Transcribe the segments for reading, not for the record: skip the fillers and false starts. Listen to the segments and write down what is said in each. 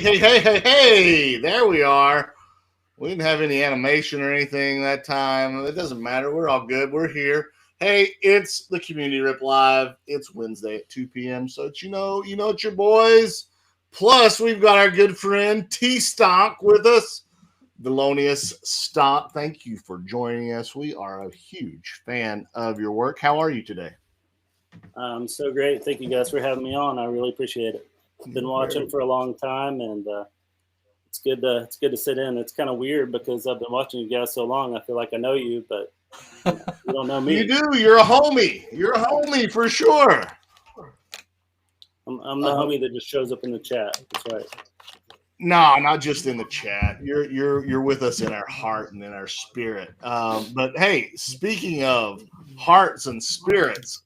Hey, there we are. We didn't have any animation or anything that time. It doesn't matter. We're all good. We're here. Hey, it's the Community Rip Live. It's Wednesday at 2 p.m. So it's, it's your boys. Plus, we've got our good friend T-Stomp with us. Thelonius Stonk. Thank you for joining us. We are a huge fan of your work. How are you today? I'm so great. Thank you guys for having me on. I really appreciate it. Been watching for a long time, and it's good to sit in. It's kind of weird because I've been watching you guys so long. I feel like I know you, but you don't know me. You do. You're a homie. You're a homie for sure. I'm the homie that just shows up in the chat. That's right. No, not just in the chat. You're with us in our heart and in our spirit. But hey, speaking of hearts and spirits,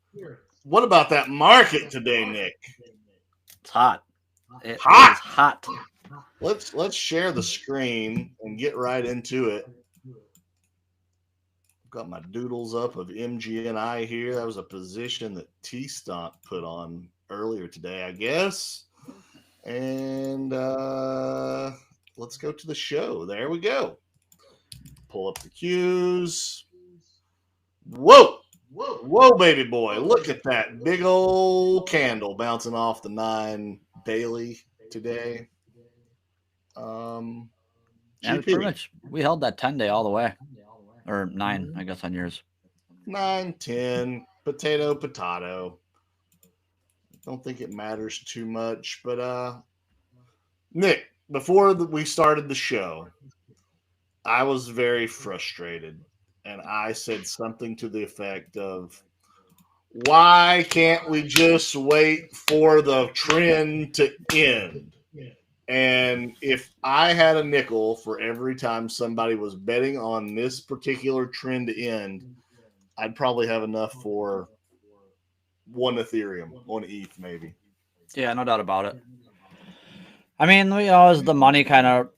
what about that market today, Nick? It's hot. It's hot. Let's share the screen and get right into it. Got my doodles up of MGNI here. That was a position that T-Stomp put on earlier today, I guess. And let's go to the show. There we go. Pull up the cues. Whoa, baby boy. Look at that big old candle bouncing off the 9 daily today. And pretty much we held that 10-day all the way. Or 9, I guess, on yours. 9, 10, potato. Don't think it matters too much. But, Nick, before we started the show, I was very frustrated. And I said something to the effect of, why can't we just wait for the trend to end? And if I had a nickel for every time somebody was betting on this particular trend to end, I'd probably have enough for 1 Ethereum, 1 ETH maybe. Yeah, no doubt about it. I mean, as the money kind of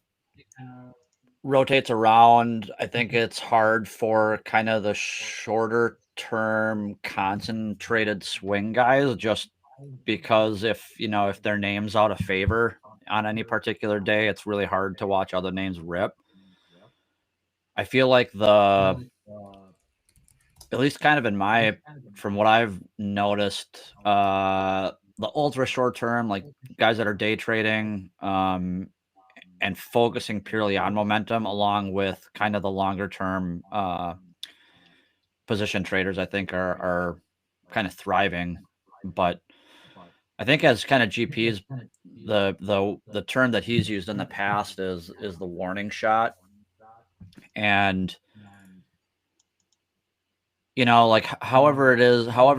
rotates around, I think it's hard for kind of the shorter term concentrated swing guys, just because if their name's out of favor on any particular day, it's really hard to watch other names rip. I feel like at least kind of from what I've noticed, the ultra short term, like guys that are day trading, and focusing purely on momentum, along with kind of the longer term position traders, I think are kind of thriving. But I think as kind of GPs, the term that he's used in the past is the warning shot. And like however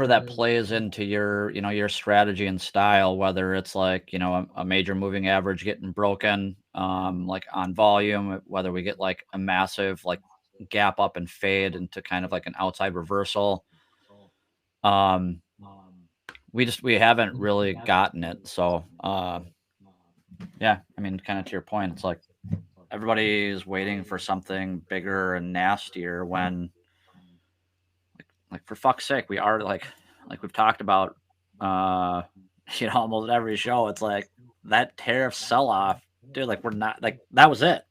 that plays into your strategy and style, whether it's like a major moving average getting broken like on volume, whether we get like a massive like gap up and fade into kind of like an outside reversal, we haven't really gotten it. So yeah, I mean, kind of to your point, it's like everybody's waiting for something bigger and nastier when, like for fuck's sake, we are like we've talked about, almost every show. It's like that tariff sell off, dude. Like we're not like that was it.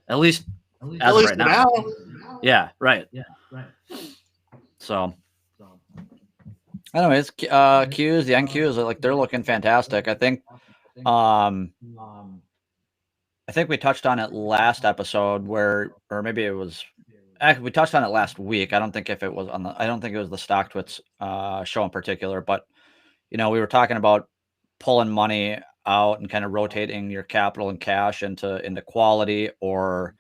At least as of right now. Yeah, right. So, anyways, Qs, the NQs, like they're looking fantastic. I think we touched on it last episode or maybe it was. Actually, we touched on it last week. I don't think it was the Stocktwits show in particular, but we were talking about pulling money out and kind of rotating your capital and cash into quality, or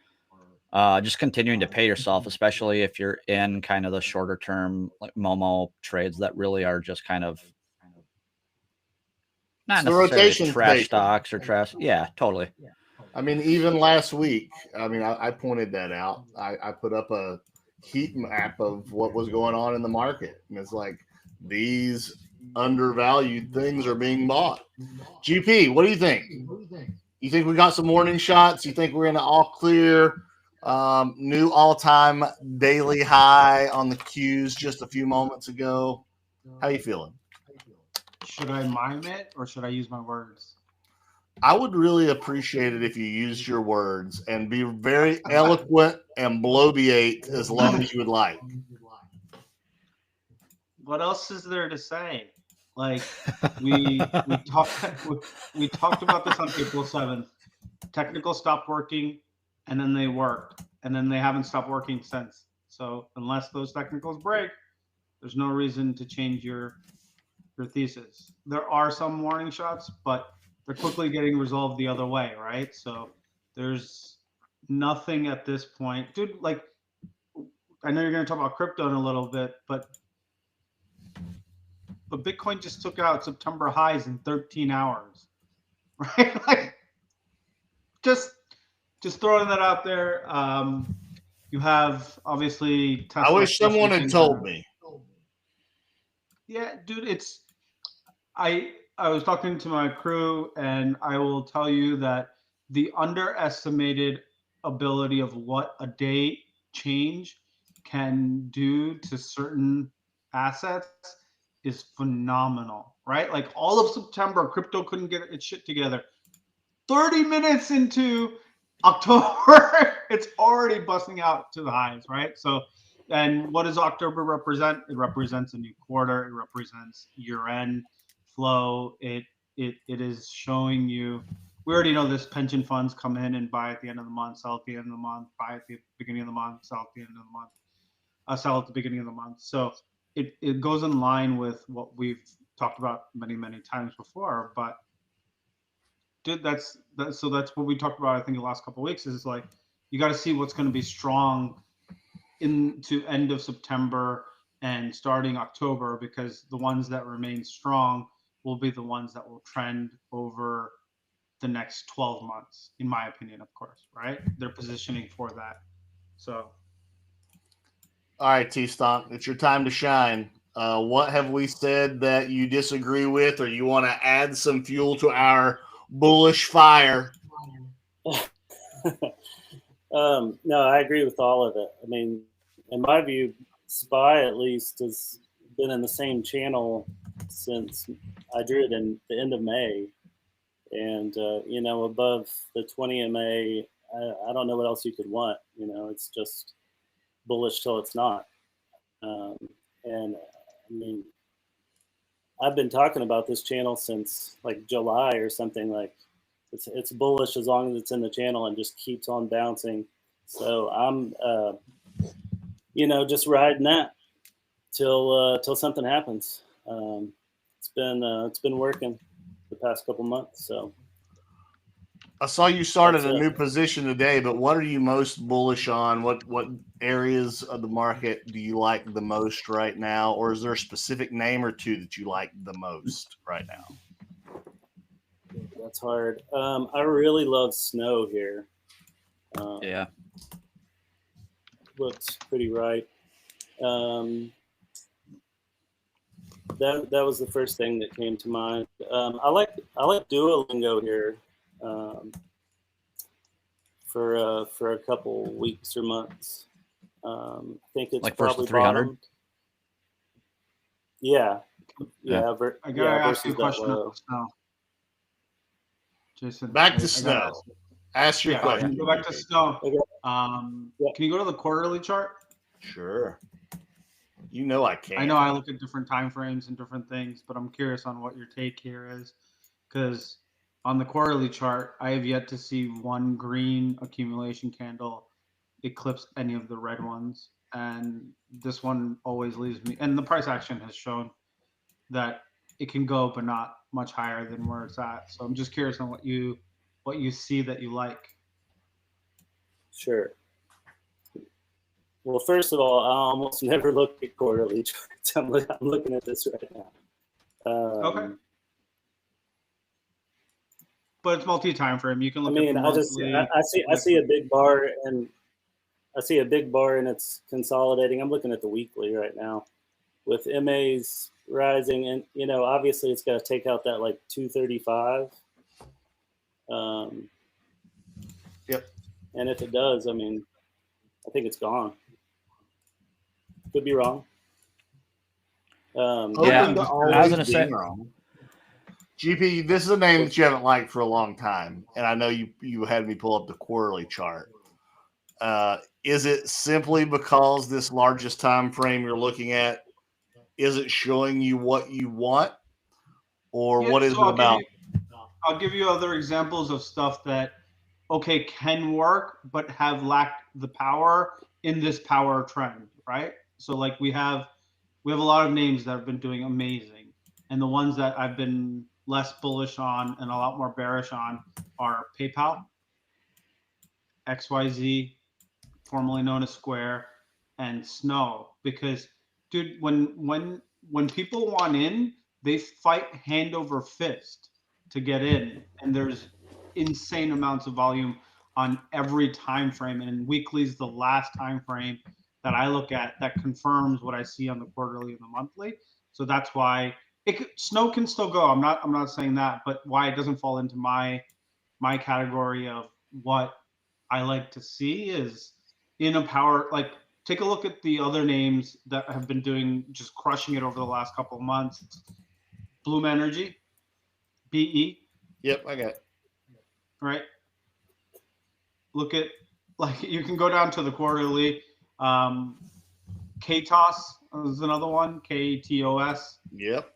just continuing to pay yourself, especially if you're in kind of the shorter term like Momo trades that really are just kind of not necessarily trash stocks or trash. Yeah, totally. I mean, even last week, I pointed that out. I put up a heat map of what was going on in the market. And it's like these undervalued things are being bought. GP, what do you think? You think we got some warning shots? You think we're in an all clear, new all-time daily high on the Qs just a few moments ago? How you feeling? Should I mime it or should I use my words? I would really appreciate it if you used your words and be very eloquent and bloviate as long as you would like. What else is there to say? Like we talked about this on April 7th. Technical stopped working, and then they worked, and then they haven't stopped working since. So unless those technicals break, there's no reason to change your thesis. There are some warning shots, but they're quickly getting resolved the other way, right? So there's nothing at this point, dude. Like, I know you're going to talk about crypto in a little bit, but Bitcoin just took out September highs in 13 hours, right? Like, just throwing that out there. You have obviously Tesla. I wish someone had told me. Yeah, dude, I was talking to my crew, and I will tell you that the underestimated ability of what a day change can do to certain assets is phenomenal, right? Like all of September, crypto couldn't get its shit together. 30 minutes into October, it's already busting out to the highs, right? So, and what does October represent? It represents a new quarter. It represents year-end flow. It is showing you. We already know this. Pension funds come in and buy at the end of the month, sell at the end of the month, buy at the beginning of the month, sell at the end of the month, sell at the beginning of the month. So it goes in line with what we've talked about many times before. But dude, that's what we talked about. I think the last couple of weeks is like you got to see what's going to be strong into end of September and starting October, because the ones that remain strong will be the ones that will trend over the next 12 months, in my opinion, of course, right? They're positioning for that. So, all right, T-Stomp, it's your time to shine. What have we said that you disagree with, or you want to add some fuel to our bullish fire? No, I agree with all of it. I mean, in my view, SPY at least has been in the same channel since I drew it in the end of May. And, above the 20 MA, I don't know what else you could want. It's just bullish till it's not. And I mean, I've been talking about this channel since like July or something. Like it's bullish as long as it's in the channel and just keeps on bouncing. So I'm, just riding that till something happens. It's been working the past couple months. So I saw you started a new position today, but what are you most bullish on? What areas of the market do you like the most right now? Or is there a specific name or two that you like the most right now? That's hard. I really love snow here. Yeah. Looks pretty right. That was the first thing that came to mind. I like Duolingo here. For a couple weeks or months. I think it's like probably 300. Yeah. I gotta ask you a question about snow. Jason, back to snow. Ask your question. Go back to snow. Okay. Can you go to the quarterly chart? Sure. You know I can. I know I look at different time frames and different things, but I'm curious on what your take here is, because on the quarterly chart, I have yet to see one green accumulation candle eclipse any of the red ones. And this one always leaves me, and the price action has shown that it can go, but not much higher than where it's at. So I'm just curious on what you see that you like. Sure. Well, first of all, I almost never look at quarterly charts. I'm looking at this right now. Okay. But it's multi-time frame. You can look. I see a big bar, and it's consolidating. I'm looking at the weekly right now, with MAs rising, and obviously it's got to take out that like 235. Yep. And if it does, I think it's gone. Could be wrong. I was gonna say. GP, this is a name that you haven't liked for a long time, and I know you had me pull up the quarterly chart. Is it simply because this largest time frame you're looking at isn't showing you what you want, or what is it about? I'll give you other examples of stuff that can work but have lacked the power in this power trend, right? So like we have a lot of names that have been doing amazing, and the ones that I've been less bullish on and a lot more bearish on are PayPal, XYZ, formerly known as Square, and Snow. Because, dude, when people want in, they fight hand over fist to get in, and there's insane amounts of volume on every time frame. And weekly is the last time frame that I look at that confirms what I see on the quarterly and the monthly. So that's why Snow can still go. I'm not saying that, but why it doesn't fall into my category of what I like to see is in a power, like take a look at the other names that have been doing just crushing it over the last couple of months. Bloom Energy, BE. Yep, I got it. Right. Look at, like, you can go down to the quarterly. KTOS is another one. KTOS. Yep.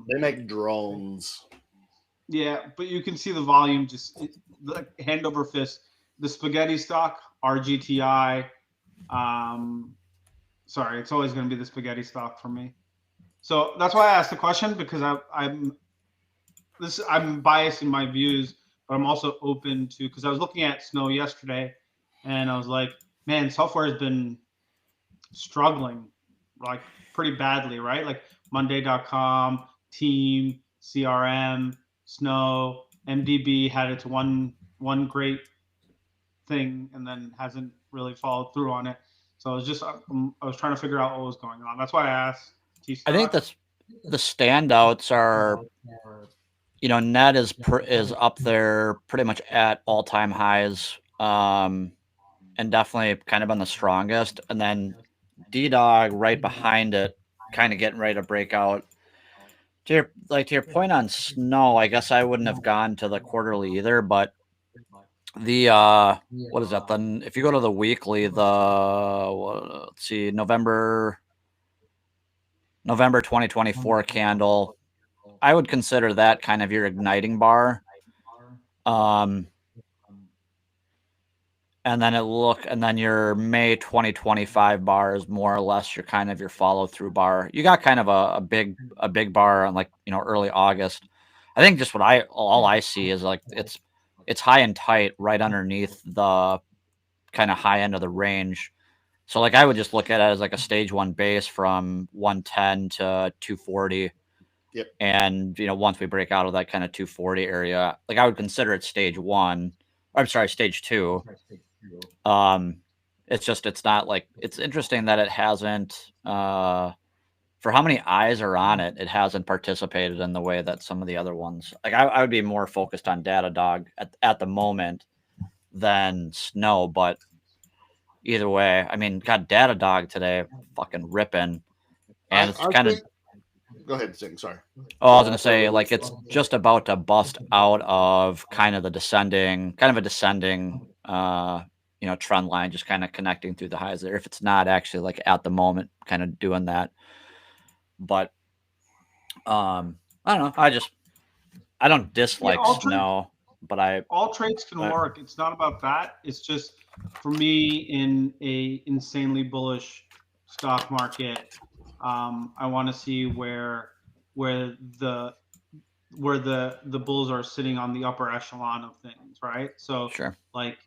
They make drones. Yeah, but you can see the volume just like hand over fist. The spaghetti stock, RGTI. Sorry, it's always going to be the spaghetti stock for me. So that's why I asked the question, because I'm biased in my views, but I'm also open to, because I was looking at Snow yesterday, and I was like, man, software has been struggling like pretty badly, right? Like Monday.com, Team, CRM, Snow, MDB had its one great thing and then hasn't really followed through on it. So I was trying to figure out what was going on. That's why I asked T-Stomp. I think the standouts are, net is up there pretty much at all-time highs, and definitely kind of been the strongest. And then D-Dog right behind it, kind of getting ready to break out. To your point on Snow, I guess I wouldn't have gone to the quarterly either, but the what is that? Then if you go to the weekly, let's see, November 2024 candle, I would consider that kind of your igniting bar. And then your May 2025 bar is more or less your kind of your follow through bar. You got kind of a big bar on early August. I think just all I see is like it's high and tight right underneath the kind of high end of the range. So like I would just look at it as like a stage one base from 110 to 240. Yep. And once we break out of that kind of 240 area, like I would consider it stage one. I'm sorry, stage two. It's not like, it's interesting that it hasn't, for how many eyes are on it, it hasn't participated in the way that some of the other ones, like I would be more focused on Datadog at the moment than Snow, but either way, I mean, got Datadog today fucking ripping, and it's kind of, go ahead, Sing. Sorry. Oh, I was gonna say, like, it's just about to bust out of kind of a descending trend line, just kind of connecting through the highs there. If it's not actually like at the moment kind of doing that. But I don't know. I don't dislike Snow, but all trades can work. It's not about that. It's just, for me, in a insanely bullish stock market, I want to see where the bulls are sitting on the upper echelon of things, right? So sure. Like,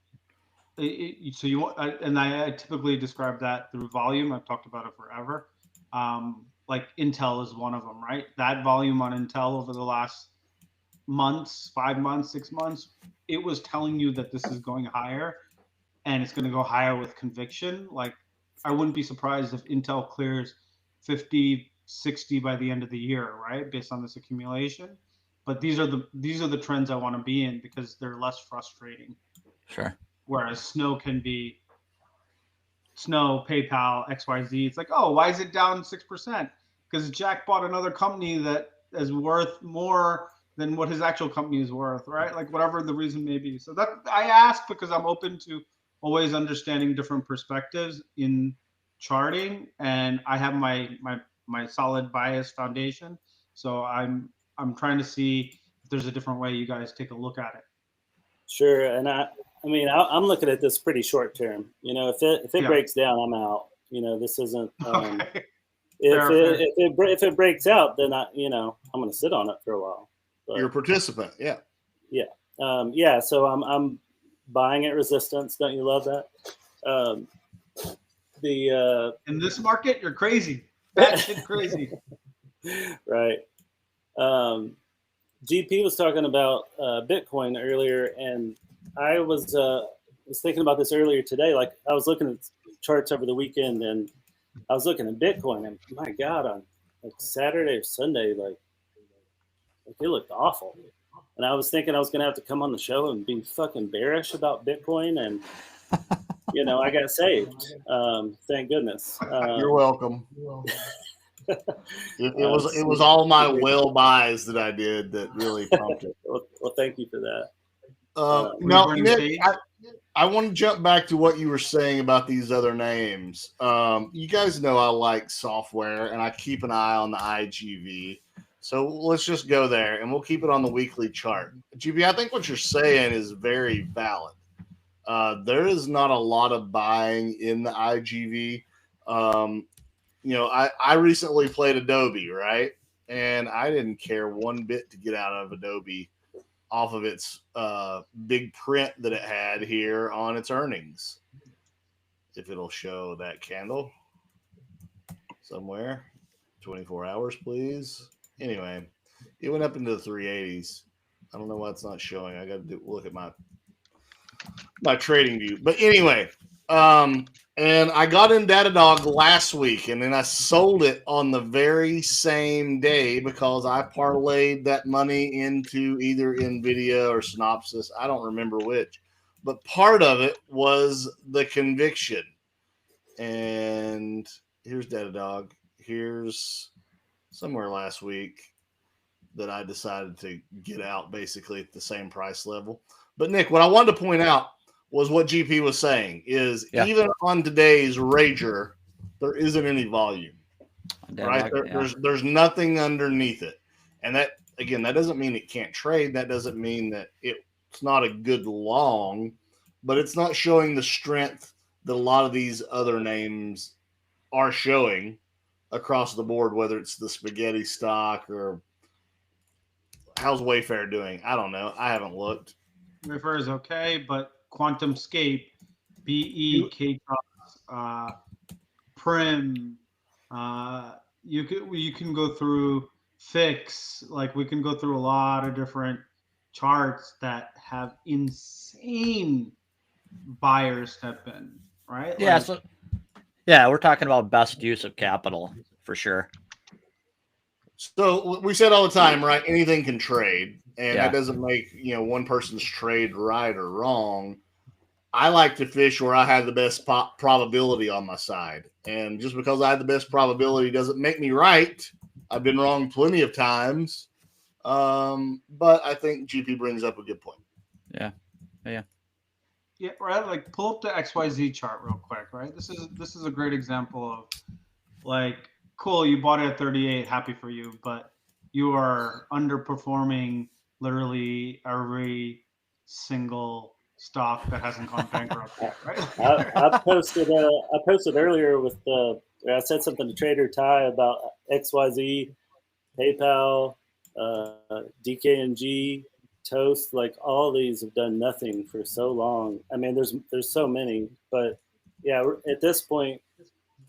so you want, and I typically describe that through volume. I've talked about it forever. Like Intel is one of them, right? That volume on Intel over the last months, 5 months, 6 months, it was telling you that this is going higher, and it's going to go higher with conviction. Like, I wouldn't be surprised if Intel clears 50, 60 by the end of the year, right? Based on this accumulation. But these are the trends I want to be in, because they're less frustrating. Sure. Whereas Snow can be Snow, PayPal, XYZ. It's like, oh, why is it down 6%? Because Jack bought another company that is worth more than what his actual company is worth, right? Like whatever the reason may be. So that I ask because I'm open to always understanding different perspectives in charting, and I have my solid bias foundation. So I'm trying to see if there's a different way you guys take a look at it. Sure, and I mean, I'm looking at this pretty short term. You know, if it breaks down, I'm out. You know, this isn't. Okay. If it breaks out, then I'm going to sit on it for a while. But, you're a participant, yeah. Yeah. So I'm buying at resistance. Don't you love that? In this market, you're crazy. That shit crazy. Right. GP was talking about Bitcoin earlier, and I was thinking about this earlier today. Like I was looking at charts over the weekend, and I was looking at Bitcoin, and my God, on like Saturday or Sunday, like it looked awful. And I was thinking I was going to have to come on the show and be fucking bearish about Bitcoin, and I got saved. Thank goodness. You're welcome. It was all my well buys that I did that really prompted. Well, thank you for that. Now, Nick, I want to jump back to what you were saying about these other names. You guys know I like software, and I keep an eye on the IGV. So let's just go there, and we'll keep it on the weekly chart. GP, I think what you're saying is very valid. There is not a lot of buying in the IGV. I recently played Adobe, right? And I didn't care one bit to get out of Adobe off of its big print that it had here on its earnings. If it'll show that candle somewhere. 24 hours, please. Anyway, it went up into the 380s. I don't know why it's not showing. I got to look at my trading view. But anyway, and I got in Datadog last week, and then I sold it on the very same day because I parlayed that money into either NVIDIA or Synopsys. I don't remember which. But part of it was the conviction. And here's Datadog. Here's somewhere last week that I decided to get out basically at the same price level. But Nick, what I wanted to point out was what GP was saying is even on today's Rager, there isn't any volume, right? There's nothing underneath it. And that, again, that doesn't mean it can't trade. That doesn't mean that it's not a good long, but it's not showing the strength that a lot of these other names are showing across the board, whether it's the spaghetti stock or how's Wayfair doing? I don't know. I haven't looked. Wayfair is okay, but QuantumScape, BE, Prim, you can go through Fix. Like we can go through a lot of different charts that have insane buyers step in, right? Yeah. We're talking about best use of capital for sure. So we said all the time, right? Anything can trade, and that doesn't make one person's trade right or wrong. I like to fish where I have the best probability on my side, and just because I have the best probability doesn't make me right. I've been wrong plenty of times, but I think GP brings up a good point. Yeah, right. Like pull up the XYZ chart real quick, right? This is a great example of like, cool, you bought it at 38, happy for you, but you are underperforming literally every single stock that hasn't gone bankrupt yet, right? I posted earlier I said something to Trader Ty about XYZ, PayPal, DKNG, Toast. Like all these have done nothing for so long. I mean, there's so many, but yeah, at this point,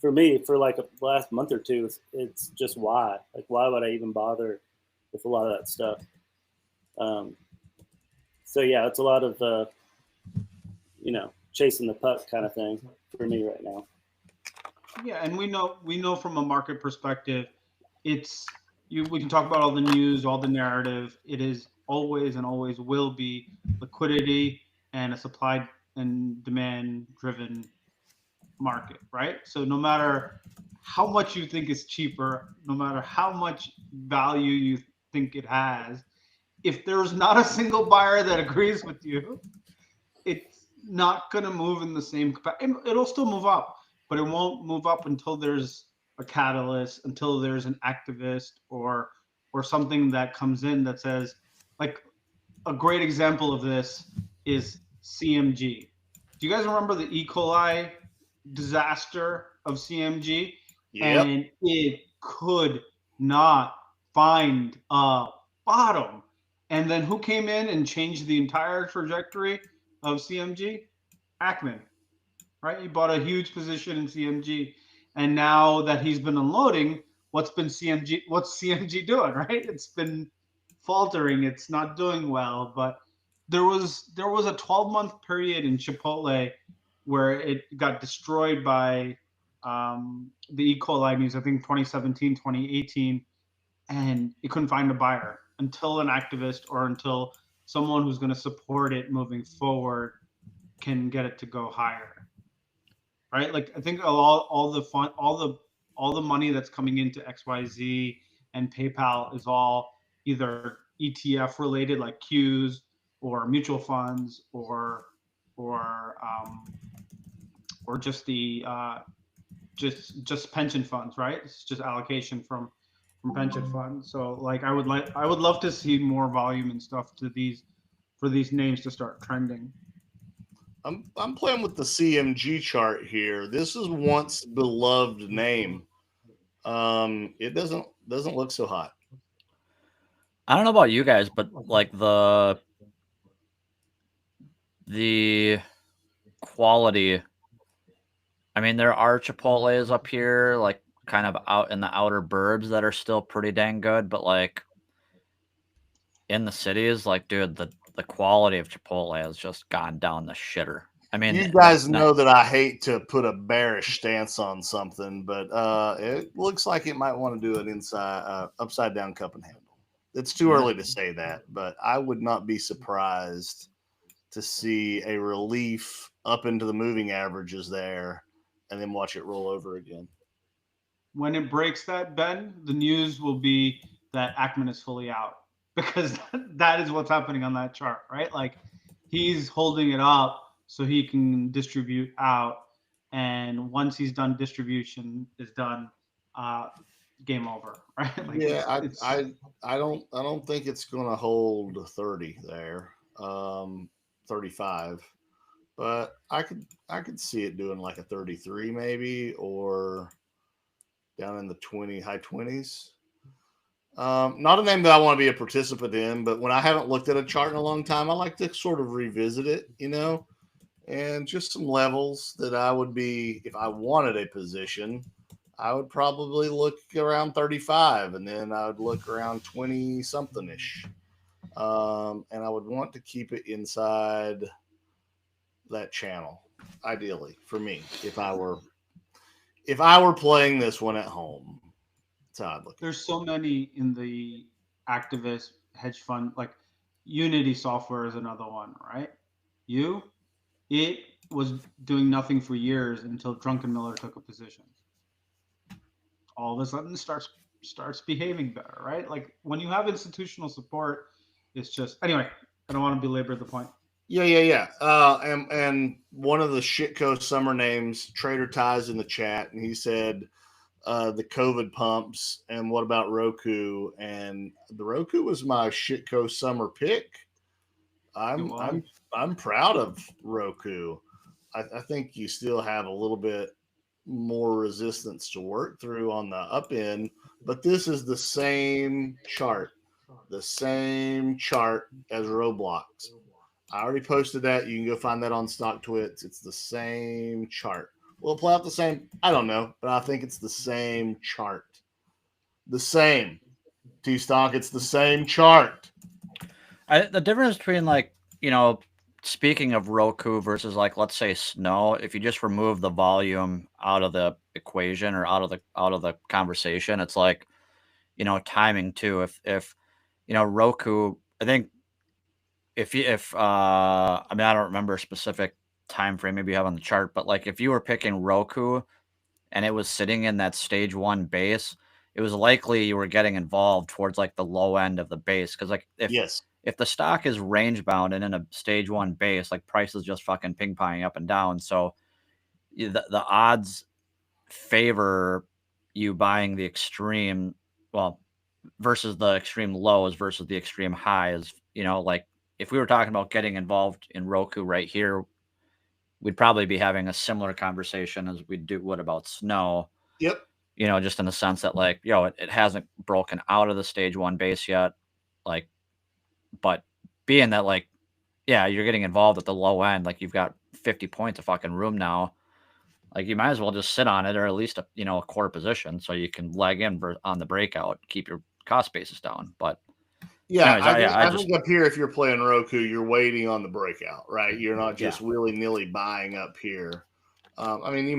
for me, for like the last month or two, it's just why? Like, why would I even bother with a lot of that stuff? So yeah, it's a lot of chasing the puck kind of thing for me right now. Yeah, and we know from a market perspective, we can talk about all the news, all the narrative. It is always and always will be liquidity and a supply and demand driven market, right? So no matter how much you think is cheaper, no matter how much value you think it has, if there's not a single buyer that agrees with you, it's not going to move in the same capacity. It'll still move up, but it won't move up until there's a catalyst, until there's an activist or something that comes in that says, like, a great example of this is CMG. Do you guys remember the E. coli disaster of CMG? Yep. And it could not find a bottom. And then who came in and changed the entire trajectory of CMG? Ackman, right? He bought a huge position in CMG. And now that he's been unloading, what's CMG doing, right? It's been faltering. It's not doing well. But there was a 12-month period in Chipotle where it got destroyed by the E. coli news, I think 2017, 2018, and it couldn't find a buyer until an activist or until someone who's going to support it moving forward can get it to go higher. Right? Like, I think all the money that's coming into XYZ and PayPal is all either ETF related, like Qs, or mutual funds, or just the just pension funds, right? It's just allocation from pension funds. So, like, I would love to see more volume and stuff for these names to start trending. I'm playing with the CMG chart here. This is once beloved name. It doesn't look so hot. I don't know about you guys, but like the quality. I mean, there are Chipotles up here, like kind of out in the outer burbs that are still pretty dang good, but like in the cities, like, dude, the quality of Chipotle has just gone down the shitter. I mean, you guys know that I hate to put a bearish stance on something, but it looks like it might want to do an upside down cup and handle. It's too early to say that, but I would not be surprised to see a relief up into the moving averages there and then watch it roll over again. When it breaks that, Ben, the news will be that Ackman is fully out, because that is what's happening on that chart, right? Like, he's holding it up so he can distribute out, and once he's done, distribution is done, game over, right? Like, yeah, I don't think it's going to hold 30 there, 35, but I could see it doing like a 33 maybe, or down in the high 20s. Not a name that I want to be a participant in, but when I haven't looked at a chart in a long time, I like to sort of revisit it, and just some levels that I would be, if I wanted a position, I would probably look around 35, and then I would look around 20 something ish. And I would want to keep it inside that channel, ideally, for me, if I were playing this one at home. That's how I'd look. There's so many in the activist hedge fund, like Unity Software is another one, right? It was doing nothing for years until Druckenmiller took a position. All of a sudden starts behaving better, right? Like, when you have institutional support, it's just, anyway, I don't want to belabor the point. Yeah. And one of the shitco summer names, Trader Ties in the chat, and he said the COVID pumps, and what about Roku? And the Roku was my shitco summer pick. I'm proud of Roku. I think you still have a little bit more resistance to work through on the up end, but this is the same chart as Roblox. I already posted that. You can go find that on Stocktwits. It's the same chart. Will it play out the same? I don't know, but I think it's the same chart. The same. T-Stomp, it's the same chart. The difference between, like, speaking of Roku versus, like, let's say Snow, if you just remove the volume out of the equation or out of the conversation, it's like, timing too. If Roku, I think I mean, I don't remember a specific time frame maybe you have on the chart, but like if you were picking Roku and it was sitting in that stage 1 base, it was likely you were getting involved towards like the low end of the base, because like if if the stock is range bound and in a stage 1 base, like price is just fucking ping ponging up and down. So the odds favor you buying the extreme, well, versus the extreme lows versus the extreme highs. You know, like if we were talking about getting involved in Roku right here, we'd probably be having a similar conversation as we would about Snow. Yep. You know, just in the sense that like, it hasn't broken out of the stage 1 base yet. Like, but being that like, yeah, you're getting involved at the low end, like you've got 50 points of fucking room now. Like you might as well just sit on it, or at least a core position, so you can leg in on the breakout, keep your cost basis down. But yeah, anyways, I think up here, if you're playing Roku, you're waiting on the breakout, right? You're not just willy-nilly buying up here. I mean,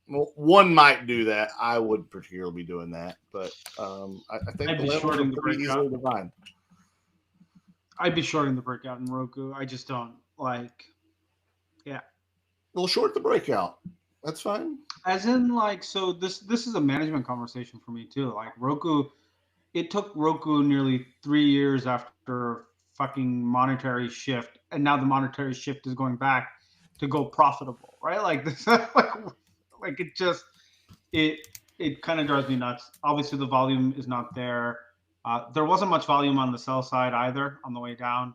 one might do that. I would particularly be doing that, but I think I'd be levels shorting are the pretty breakout. easily defined. I'd be shorting the breakout in Roku. I just don't like. Yeah. We'll short the breakout. That's fine. As in, like, so this is a management conversation for me too. Like Roku, it took Roku nearly 3 years after fucking monetary shift, and now the monetary shift is going back to go profitable, right? Like this, like it kind of drives me nuts. Obviously, the volume is not there. There wasn't much volume on the sell side either on the way down,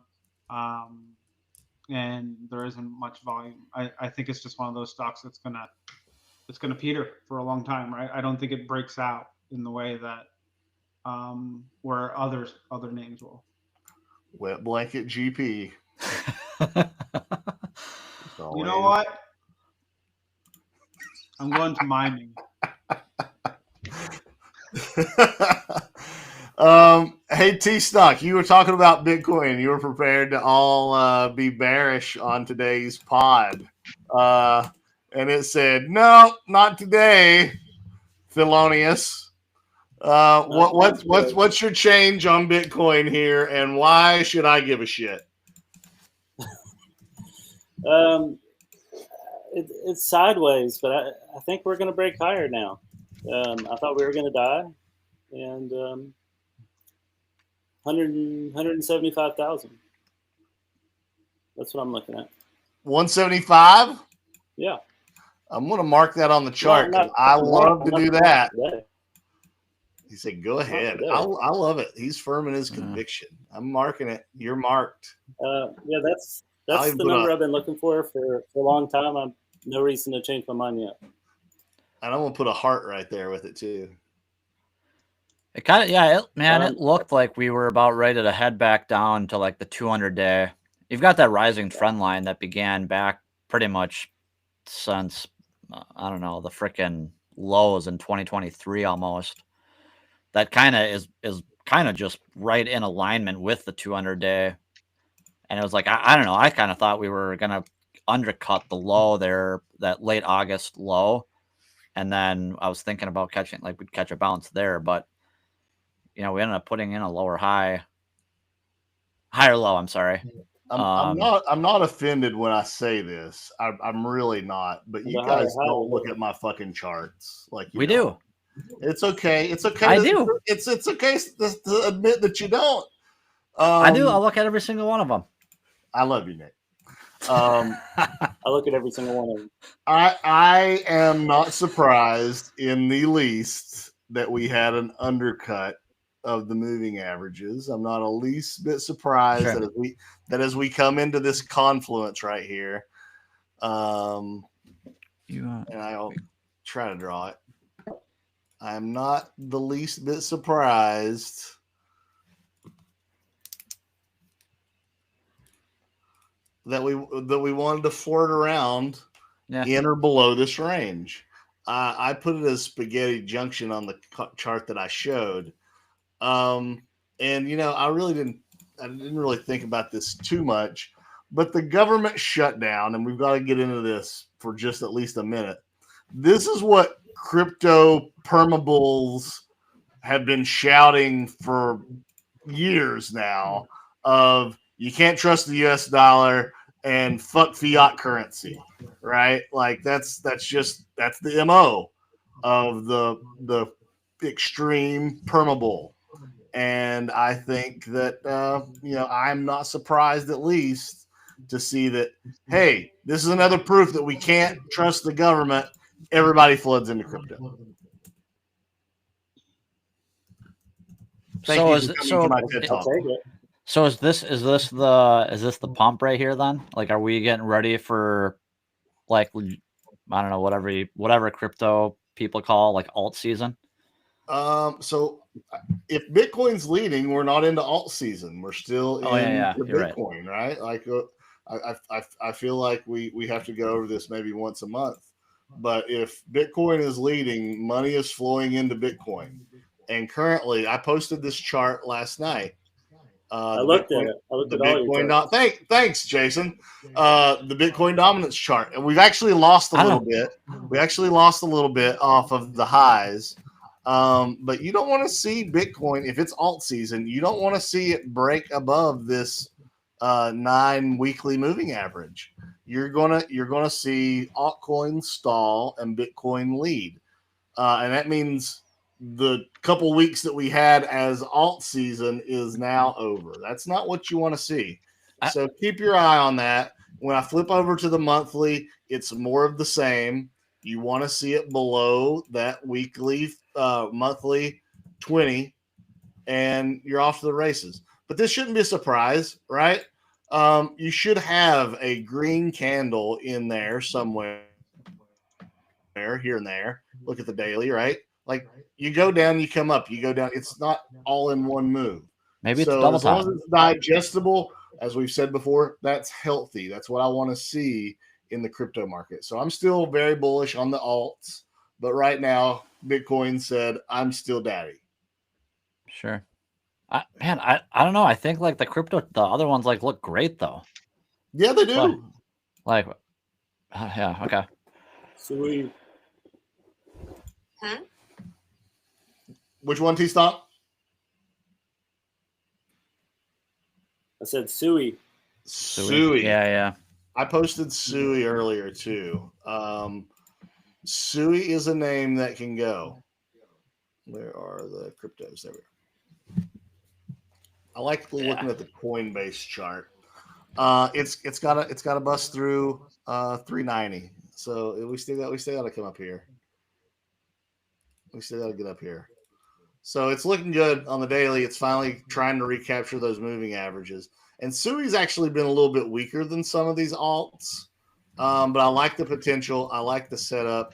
and there isn't much volume. I think it's just one of those stocks that's gonna peter for a long time, right? I don't think it breaks out in the way that where other names will. Wet blanket GP. You know what? I'm going to mining. Hey, T-Stomp, you were talking about Bitcoin. You were prepared to all be bearish on today's pod. And it said, no, not today, Thelonius. What's your change on Bitcoin here, and why should I give a shit? It's sideways, but I think we're going to break higher now. I thought we were going to die, and 175,000. That's what I'm looking at. 175? Yeah. I'm going to mark that on the chart because I love to do that. He said, go ahead. I love it. He's firm in his conviction. I'm marking it. You're marked. Yeah, that's the number I've been looking for a long time. I've no reason to change my mind yet. And I'm going to put a heart right there with it too. It kind of, it looked like we were about ready to head back down to like the 200-day. You've got that rising trend line that began back pretty much since, I don't know, the freaking lows in 2023 almost. That kind of is kind of just right in alignment with the 200-day. And it was like, I don't know, I kind of thought we were going to undercut the low there, that late August low. And then I was thinking about we'd catch a bounce there, but we ended up putting in a higher low. I'm sorry. I'm not offended when I say this. I'm really not. But you guys don't look at my fucking charts like we do. It's okay. It's okay. I do. It's okay to admit that you don't. I do. I look at every single one of them. I love you, Nick. I look at every single one of them. I am not surprised in the least that we had an undercut of the moving averages. I'm not a least bit surprised that as we come into this confluence right here, and I'll try to draw it. I'm not the least bit surprised that we wanted to flirt around in or below this range. I put it as spaghetti junction on the chart that I showed. And I didn't really think about this too much, but the government shutdown, and we've got to get into this for just at least a minute. This is what crypto permabulls have been shouting for years now of you can't trust the US dollar and fuck fiat currency, right? Like that's the MO of the extreme permabull. And I think that, I'm not surprised at least to see that, hey, this is another proof that we can't trust the government. Everybody floods into crypto. Thank you for coming to my TED Talk. So is this the pump right here then? Like, are we getting ready for, like, I don't know, whatever crypto people call like alt season? So if Bitcoin's leading, we're not into alt season. We're still in the Bitcoin, right? Like, I feel like we have to go over this maybe once a month. But if Bitcoin is leading, money is flowing into Bitcoin. And currently, I posted this chart last night. I looked at it. I looked at all your charts. Thanks, Jason. The Bitcoin dominance chart, and we've actually lost a little bit. We actually lost a little bit off of the highs. But you don't want to see Bitcoin, if it's alt season, you don't want to see it break above this 9 weekly moving average. You're gonna see altcoins stall and Bitcoin lead, and that means the couple weeks that we had as alt season is now over. That's not what you want to see. So keep your eye on that. When I flip over to the monthly, it's more of the same. You want to see it below that weekly, monthly 20, and you're off to the races. But this shouldn't be a surprise, right? You should have a green candle in there somewhere, here and there. Look at the daily, right? Like, you go down, you come up, you go down. It's not all in one move. Maybe it's double as long as it's digestible, as we've said before, that's healthy. That's what I want to see in the crypto market. So I'm still very bullish on the alts, but right now Bitcoin said I'm still daddy. Sure. I don't know. I think like the other ones like look great though. Yeah, they do. Like yeah, okay. Sui. Which one, T-Stomp? I said Sui. Sui. Yeah. I posted Sui earlier too. Sui is a name that can go. Where are the cryptos? There we go. I like looking at the Coinbase chart. It's got to bust through 390. So we still got to come up here. We still got to get up here. So it's looking good on the daily. It's finally trying to recapture those moving averages. And Sui's actually been a little bit weaker than some of these alts, but I like the potential. I like the setup.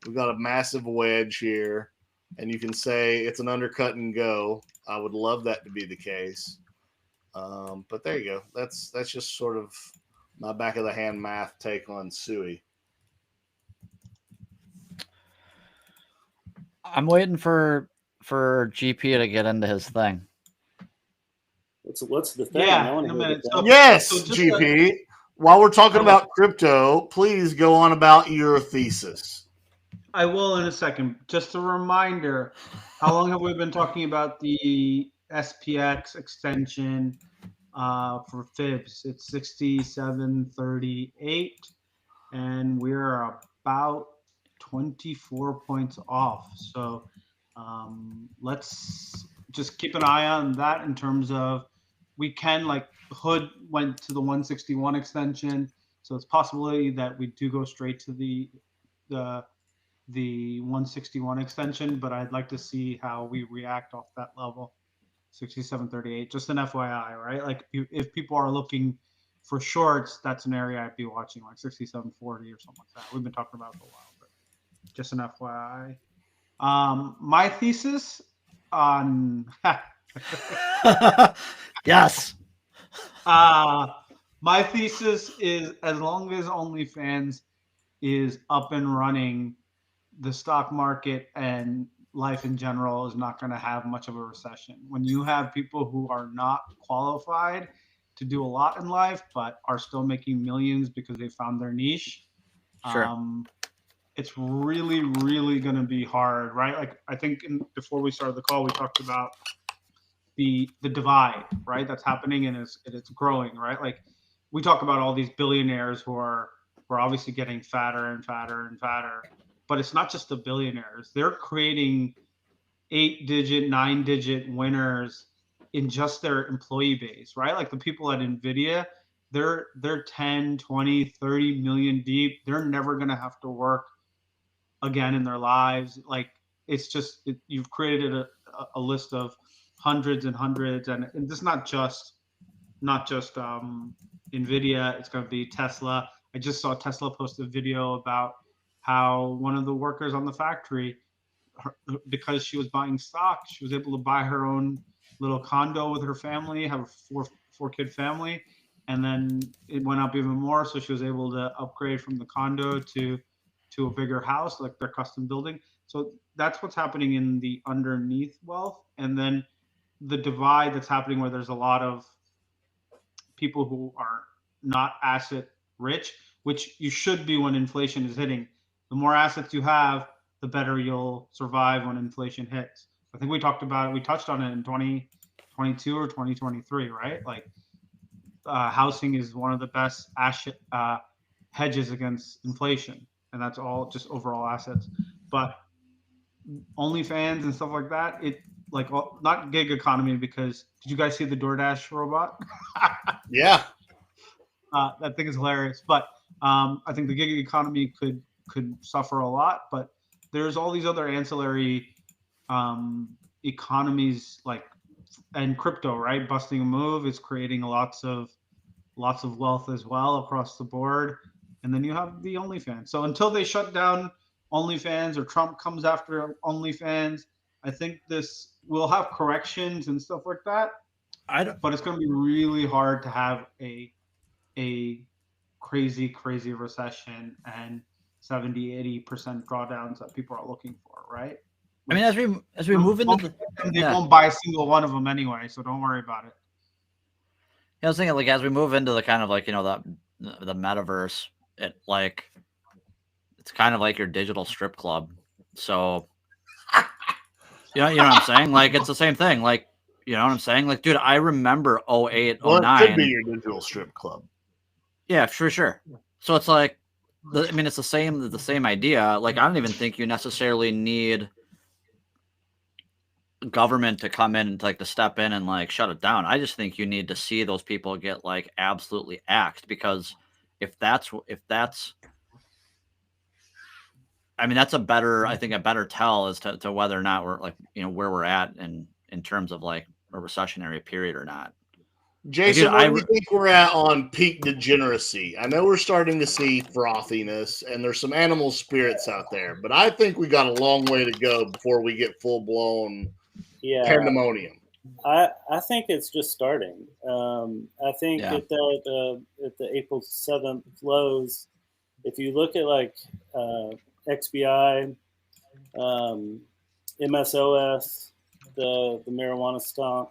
We've got a massive wedge here, and you can say it's an undercut and go. I would love that to be the case. But there you go. That's just sort of my back of the hand math take on Sui. I'm waiting for GP to get into his thing. What's the thing? Yeah, in a minute. Yes, GP. While we're talking about crypto, please go on about your thesis. I will in a second. Just a reminder, how long have we been talking about the SPX extension for fibs? It's 6738, and we're about 24 points off. So let's just keep an eye on that in terms of we can, like, Hood went to the 161 extension, so it's possibility that we do go straight to the 161 extension, but I'd like to see how we react off that level. 6738, just an FYI, right? Like, if people are looking for shorts, that's an area I'd be watching, like 6740 or something like that. We've been talking about it for a while, but just an FYI. My thesis on Yes. My thesis is, as long as OnlyFans is up and running, the stock market and life in general is not going to have much of a recession. When you have people who are not qualified to do a lot in life but are still making millions because they found their niche, Sure. It's really, really going to be hard, right? Like, I think before we started the call, we talked about the divide, right? That's happening, and it's growing, right? Like, we talk about all these billionaires who are obviously getting fatter and fatter and fatter, but it's not just the billionaires. They're creating 8-digit, 9-digit winners in just their employee base, right? Like the people at NVIDIA, they're 10, 20, 30 million deep. They're never going to have to work again in their lives. Like it's just, you've created a list of hundreds and hundreds. And this is not just NVIDIA, it's going to be Tesla. I just saw Tesla post a video about how one of the workers on the factory, because she was buying stock, she was able to buy her own little condo with her family, have a four kid family, and then it went up even more. So she was able to upgrade from the condo to a bigger house, like their custom building. So that's what's happening in the underneath wealth, and then the divide that's happening where there's a lot of people who are not asset rich, which you should be when inflation is hitting. The more assets you have, the better you'll survive when inflation hits. I think we talked about it. We touched on it in 2022 or 2023, right? Like housing is one of the best hedges against inflation, and that's all just overall assets. But OnlyFans and stuff like that, it like not gig economy, because did you guys see the DoorDash robot? Yeah. That thing is hilarious. But I think the gig economy could suffer a lot. But there's all these other ancillary economies, like, and crypto, right? Busting a move is creating lots of wealth as well across the board. And then you have the OnlyFans. So until they shut down OnlyFans or Trump comes after OnlyFans, I think this will have corrections and stuff like that. But it's going to be really hard to have a crazy recession and 70-80% drawdowns that people are looking for, right? I mean, as we move into they won't buy a single one of them anyway, so don't worry about it. I was thinking, like, as we move into the kind of like, the metaverse, it's kind of like your digital strip club. So, you know what I'm saying? Like, it's the same thing. Like, you know what I'm saying? Like, dude, I remember 08, 09. Well, it could be your digital strip club. Yeah, for sure. So it's like, I mean, it's the same idea. Like, I don't even think you necessarily need government to come in and like to step in and like shut it down. I just think you need to see those people get like absolutely axed, because if that's I mean, that's a better tell as to whether or not we're like, where we're at in terms of like a recessionary period or not. Jason, where do you think we're at on peak degeneracy? I know we're starting to see frothiness, and there's some animal spirits out there, but I think we got a long way to go before we get full-blown pandemonium. I think it's just starting. I think at the April 7th lows, if you look at like XBI, MSOS, the marijuana stomp,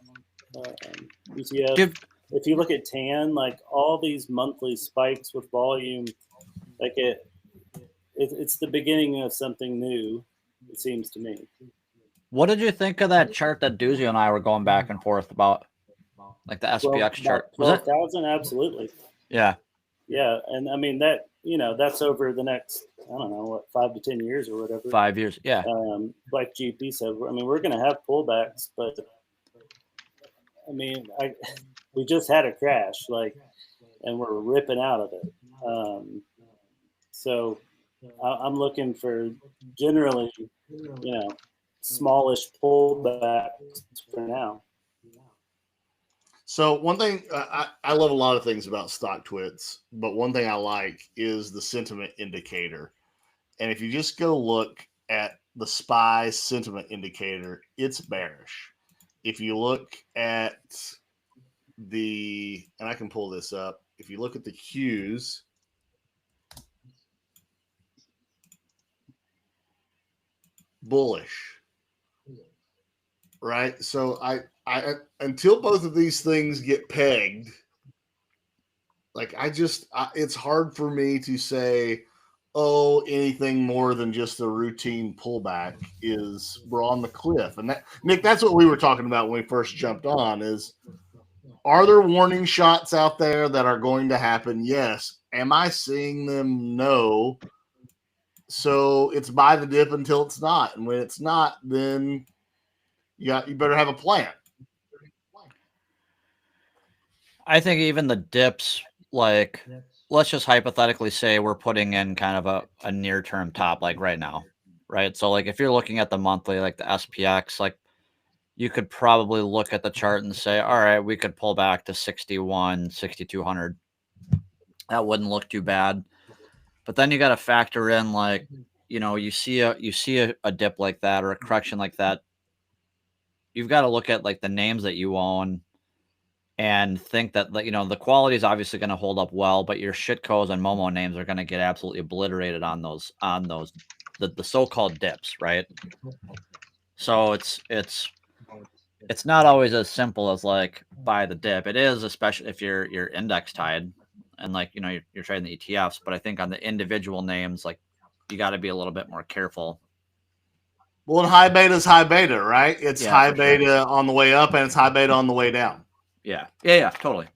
ETF. If you look at TAN, like all these monthly spikes with volume, like it's the beginning of something new, it seems to me. What did you think of that chart that Doozy and I were going back and forth about? Like the SPX chart? 12,000, absolutely. Yeah. Yeah. And I mean, that, that's over the next, I don't know, 5 to 10 years or whatever. 5 years. Yeah. Like GP said, I mean, we're going to have pullbacks, but I mean, we just had a crash, like, and we're ripping out of it. So I'm looking for generally, smallish pullbacks for now. So one thing, I love a lot of things about Stocktwits, but one thing I like is the sentiment indicator. And if you just go look at the SPY sentiment indicator, it's bearish. If you look at and I can pull this up, if you look at the Qs, bullish, right? So I until both of these things get pegged, like it's hard for me to say, oh, anything more than just a routine pullback we're on the cliff. And that, Nick, that's what we were talking about when we first jumped on is, are there warning shots out there that are going to happen? Yes. Am I seeing them? No. So it's buy the dip until it's not. And when it's not, then You better have a plan. I think even the dips, like, let's just hypothetically say we're putting in kind of a near term top, like right now, right? So, like, if you're looking at the monthly, like the SPX, like, you could probably look at the chart and say, all right, we could pull back to 61, 6,200. That wouldn't look too bad. But then you got to factor in, like, you see a dip like that or a correction like that. You've got to look at like the names that you own and think that the quality is obviously going to hold up well, but your shitco's and Momo names are going to get absolutely obliterated on those the so-called dips, right? So it's not always as simple as like buy the dip. It is, especially if you're index tied and like you're trading the ETFs. But I think on the individual names, like you got to be a little bit more careful. Well, and high beta is high beta, right? It's high beta sure. on the way up and it's high beta on the way down. Yeah, totally.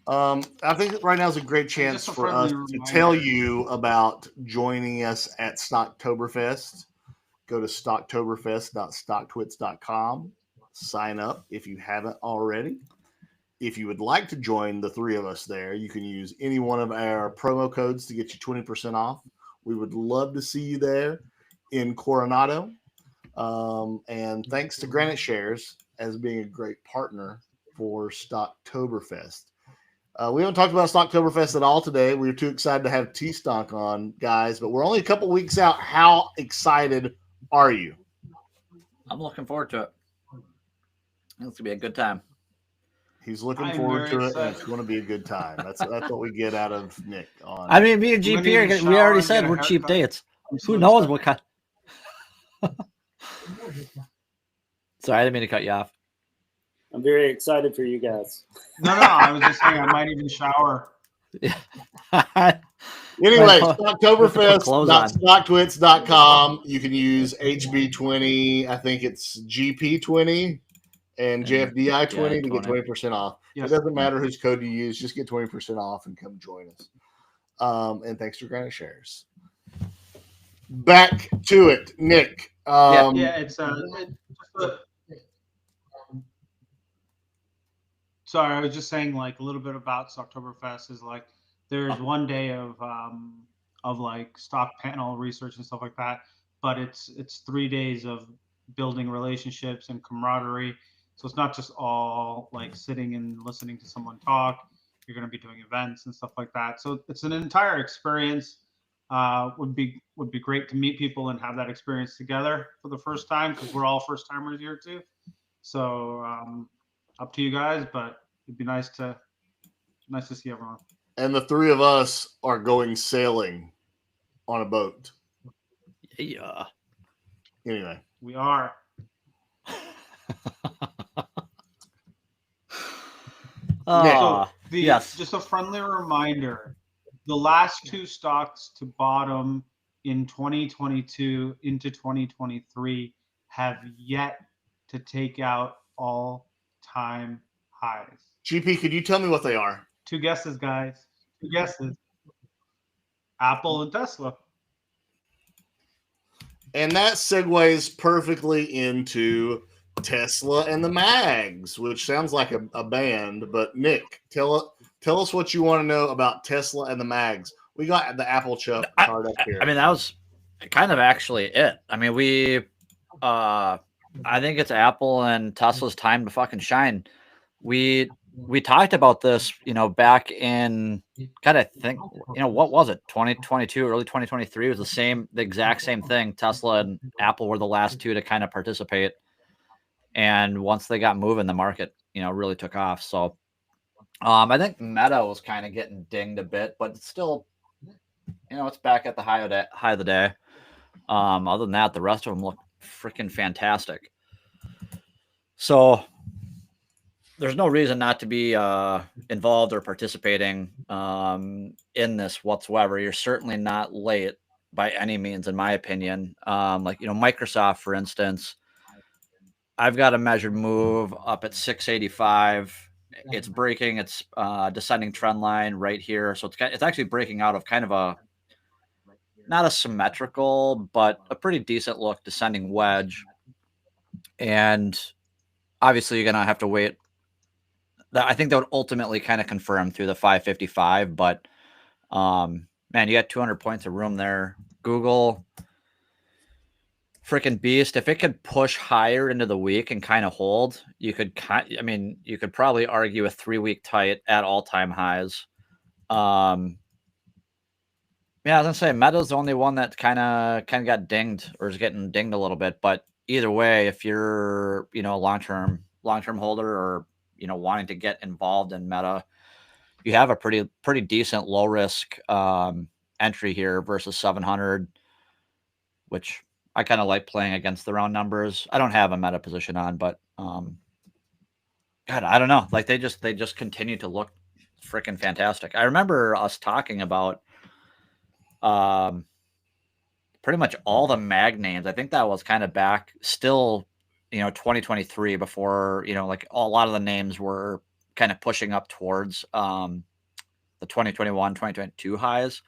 I think right now is a great chance for us to tell you about joining us at Stocktoberfest. Go to stocktoberfest.stocktwits.com. Sign up if you haven't already. If you would like to join the three of us there, you can use any one of our promo codes to get you 20% off. We would love to see you there in Coronado. And thanks to Granite Shares as being a great partner for Stocktoberfest. We haven't talked about Stocktoberfest at all today. We were too excited to have T-Stomp on, guys, but we're only a couple weeks out. How excited are you? I'm looking forward to it. It's going to be a good time. He's looking forward to it, and it's going to be a good time. That's what we get out of Nick. I mean, me and GP, we already said we're cheap dates. Who knows what kind? Sorry, I didn't mean to cut you off. I'm very excited for you guys. No, I was just saying I might even shower. Anyway, Stocktoberfest.stocktwits.com. You can use HB20. I think it's GP20 and JFDI 20 to get 20% off. Yes. It doesn't matter whose code you use. Just get 20% off and come join us. And thanks to Granite Shares. Back to it, Nick. Sorry, I was just saying like a little bit about Stocktoberfest is like there's one day of like stock panel research and stuff like that, but it's 3 days of building relationships and camaraderie. So it's not just all like sitting and listening to someone talk. You're going to be doing events and stuff like that. So it's an entire experience. Would be great to meet people and have that experience together for the first time because we're all first timers here too. So up to you guys, but it'd be nice to see everyone. And the three of us are going sailing on a boat. Yeah. Anyway, we are. Just a friendly reminder. The last two stocks to bottom in 2022 into 2023 have yet to take out all-time highs. GP, could you tell me what they are? 2 guesses, guys. 2 guesses. Apple and Tesla. And that segues perfectly into Tesla and the Mags, which sounds like a band. But Nick, tell us what you want to know about Tesla and the Mags. We got the Apple chart up here. I mean, that was kind of actually it. I mean, I think it's Apple and Tesla's time to fucking shine. We talked about this, back in, I think, what was it? 2022, early 2023 was the exact same thing. Tesla and Apple were the last two to kind of participate. And once they got moving, the market, really took off. So I think Meta was kind of getting dinged a bit, but it's still, it's back at the high of the day. Other than that, the rest of them look freaking fantastic. So there's no reason not to be involved or participating in this whatsoever. You're certainly not late by any means, in my opinion. Microsoft, for instance, I've got a measured move up at 685. It's breaking its descending trend line right here. So it's actually breaking out of kind of not a symmetrical, but a pretty decent look descending wedge. And obviously, you're going to have to wait. I think that would ultimately kind of confirm through the 555. But, man, you got 200 points of room there. Google, freaking beast. If it could push higher into the week and kind of hold, you could probably argue a 3-week tight at all-time highs. Yeah, I was gonna say Meta's the only one that kind of got dinged or is getting dinged a little bit. But either way, if you're a long-term holder or wanting to get involved in Meta, you have a pretty decent low risk entry here versus 700, which I kind of like playing against the round numbers. I don't have a Meta position on, but God, I don't know. Like they just continue to look freaking fantastic. I remember us talking about pretty much all the mag names. I think that was kind of back still, 2023 before, like a lot of the names were kind of pushing up towards the 2021, 2022 highs.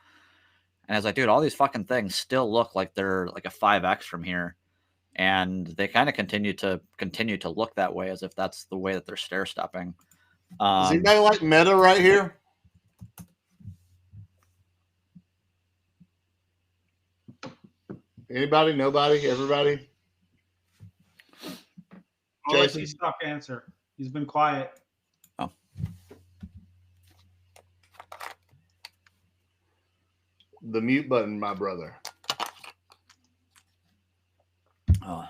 And I was like, dude, all these fucking things still look like they're like a 5x from here. And they kind of continue to look that way as if that's the way that they're stair stepping. Does anybody like Meta right here? Anybody? Nobody? Everybody? I'll let T-Stomp answer. He's been quiet. Oh. The mute button, my brother. Oh.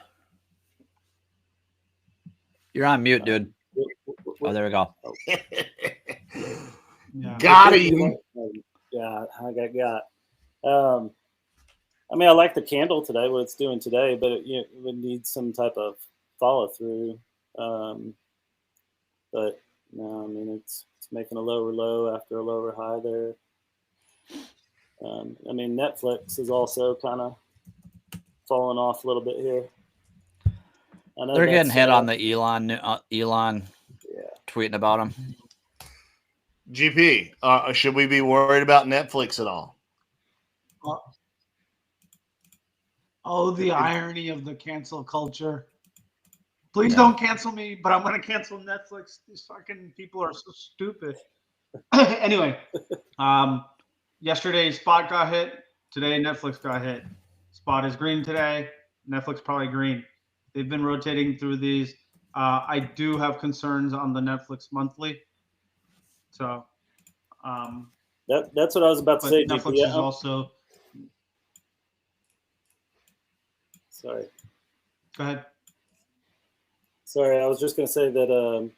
You're on mute, dude. Oh, there we go. Yeah. Got him. Yeah, I got. I mean, I like the candle today, what it's doing today, but it would need some type of follow through. But no, I mean, it's making a lower low after a lower high there. I mean, Netflix is also kind of falling off a little bit here. I know they're getting hit on the Elon tweeting about him. GP, should we be worried about Netflix at all? Oh, the irony of the cancel culture. Please don't cancel me, but I'm going to cancel Netflix. These fucking people are so stupid. Anyway, yesterday Spot got hit. Today Netflix got hit. Spot is green today. Netflix probably green. They've been rotating through these. I do have concerns on the Netflix monthly. So that's what I was about to say. Netflix is also. Sorry. Go ahead. Sorry, I was just going to say that.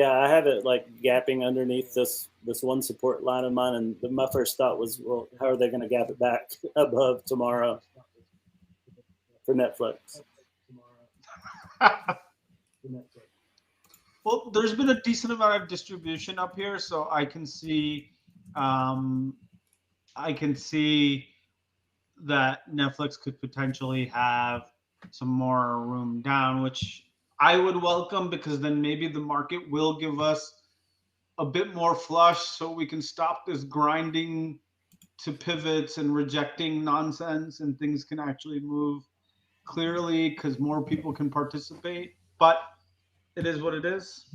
I had it like gapping underneath this one support line of mine, and my first thought was, well, how are they going to gap it back above tomorrow for Netflix? Well, there's been a decent amount of distribution up here, so I can see that Netflix could potentially have some more room down, which I would welcome, because then maybe the market will give us a bit more flush so we can stop this grinding to pivots and rejecting nonsense, and things can actually move clearly because more people can participate. But it is what it is.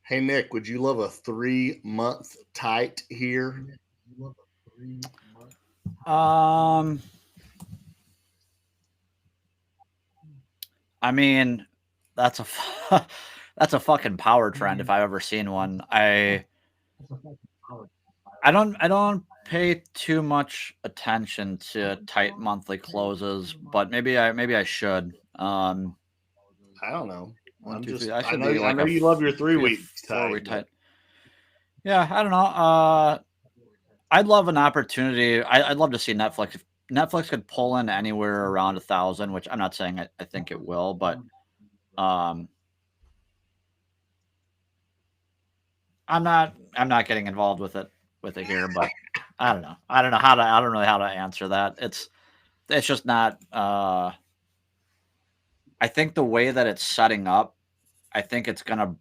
Hey, Nick, would you love a 3-month tight here? I mean, that's a fucking power trend if I've ever seen one. I don't pay too much attention to tight monthly closes, but maybe I should. I don't know. One, two, three. I know you love your 3-week tight. Yeah, I don't know. I'd love an opportunity. I'd love to see Netflix. If Netflix could pull in anywhere around 1,000, which I'm not saying I think it will, but I'm not getting involved with it here, but I don't know. I don't know how to answer that. It's just not. I think the way that it's setting up, I think it's gonna.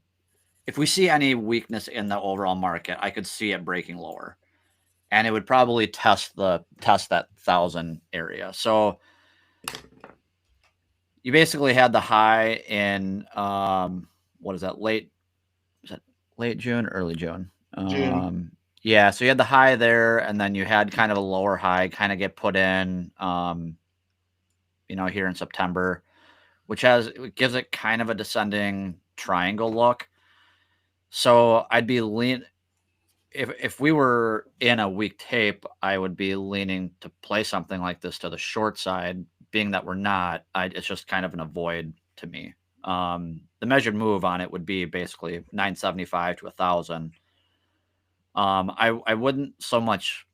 If we see any weakness in the overall market, I could see it breaking lower. and it would probably test that 1,000 area. So you basically had the high in what is that? Late June, early June. June. Yeah, so you had the high there, and then you had kind of a lower high kind of get put in, here in September, which gives it kind of a descending triangle look. So I'd be if we were in a weak tape, I would be leaning to play something like this to the short side. Being that we're not, it's just kind of an avoid to me. The measured move on it would be basically 975 to 1,000. I wouldn't so much.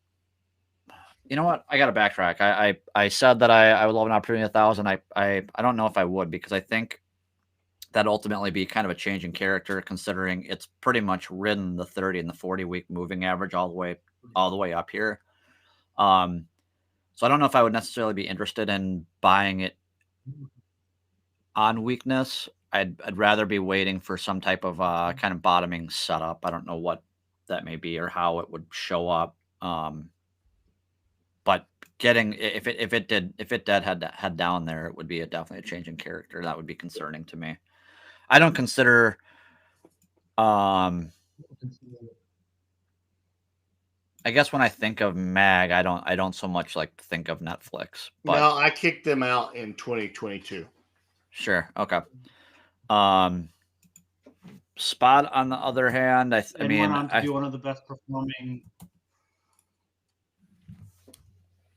You know what? I got to backtrack. I said that I would love an opportunity 1,000. I don't know if I would, because I think that ultimately be kind of a change in character, considering it's pretty much ridden the 30 and the 40-week moving average all the way up here. So I don't know if I would necessarily be interested in buying it on weakness. I'd rather be waiting for some type of kind of bottoming setup. I don't know what that may be or how it would show up. But getting if it did head down there, it would be definitely a change in character. That would be concerning to me. I don't consider I guess when I think of mag, I don't so much like think of Netflix. But No, I kicked them out in 2022. Sure. Okay. Spot on the other hand, I mean, went on to be one of the best performing.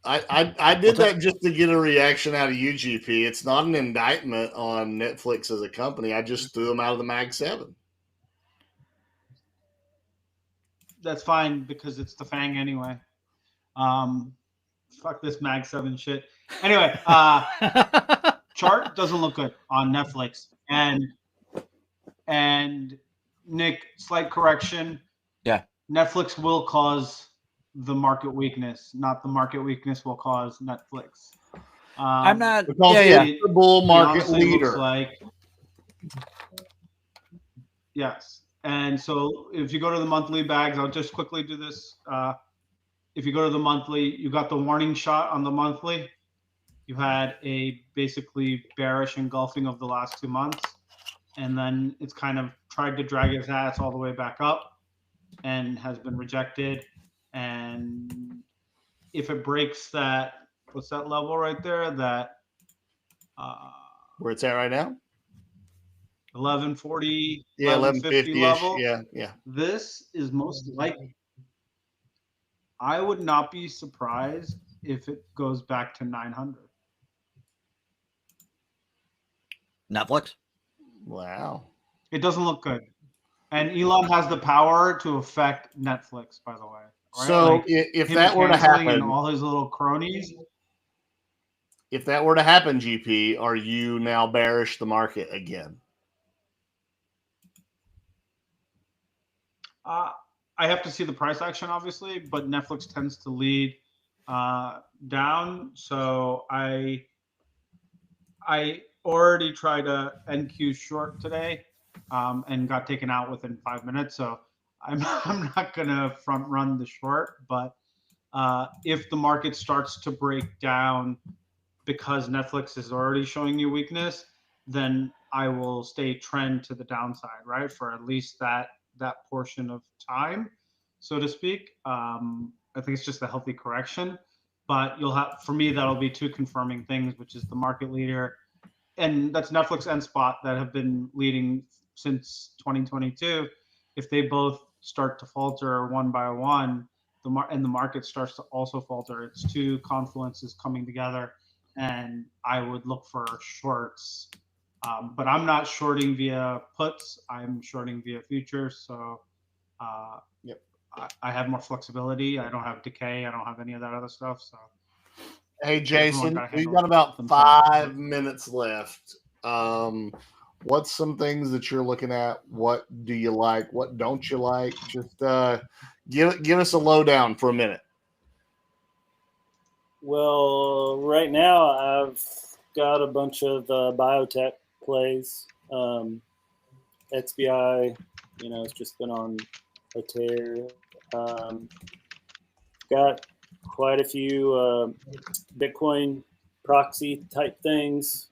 I did that just to get a reaction out of UGP. It's not an indictment on Netflix as a company. I just threw them out of the Mag 7. That's fine, because it's the FANG anyway. Fuck this Mag 7 shit. Anyway, chart doesn't look good on Netflix. And Nick, slight correction. Yeah. Netflix will cause the market weakness, not the market weakness will cause Netflix. I'm not. The bull market leader. Looks like, yes. And so if you go to the monthly bags, I'll just quickly do this. If you go to the monthly, you got the warning shot on the monthly. You had a basically bearish engulfing of the last 2 months. And then it's kind of tried to drag its ass all the way back up and has been rejected. And if it breaks that, what's that level right there? That where it's at right now? 1140, yeah, 1150 level. Yeah. This is most likely. I would not be surprised if it goes back to 900. Netflix? Wow. It doesn't look good. And Elon has the power to affect Netflix, by the way. Right? So if that were to happen, and all his little cronies. If that were to happen, GP, are you now bearish the market again? I have to see the price action, obviously, but Netflix tends to lead down. So I already tried a NQ short today and got taken out within 5 minutes. So I'm not going to front run the short, but if the market starts to break down because Netflix is already showing you weakness, then I will stay trend to the downside, right? For at least that portion of time, so to speak. I think it's just a healthy correction, but you'll have, for me, that'll be two confirming things, which is the market leader, and that's Netflix and Spot that have been leading since 2022. If they both start to falter one by one, and the market starts to also falter, it's two confluences coming together, and I would look for shorts. But I'm not shorting via puts. I'm shorting via futures. So yep. I have more flexibility. I don't have decay. I don't have any of that other stuff. So, hey, Jason, we've got about 5 minutes left. What's some things that you're looking at? What do you like? What don't you like? Just give us a lowdown for a minute. Well, right now I've got a bunch of biotech plays. XBI, it's just been on a tear. got quite a few Bitcoin proxy type things.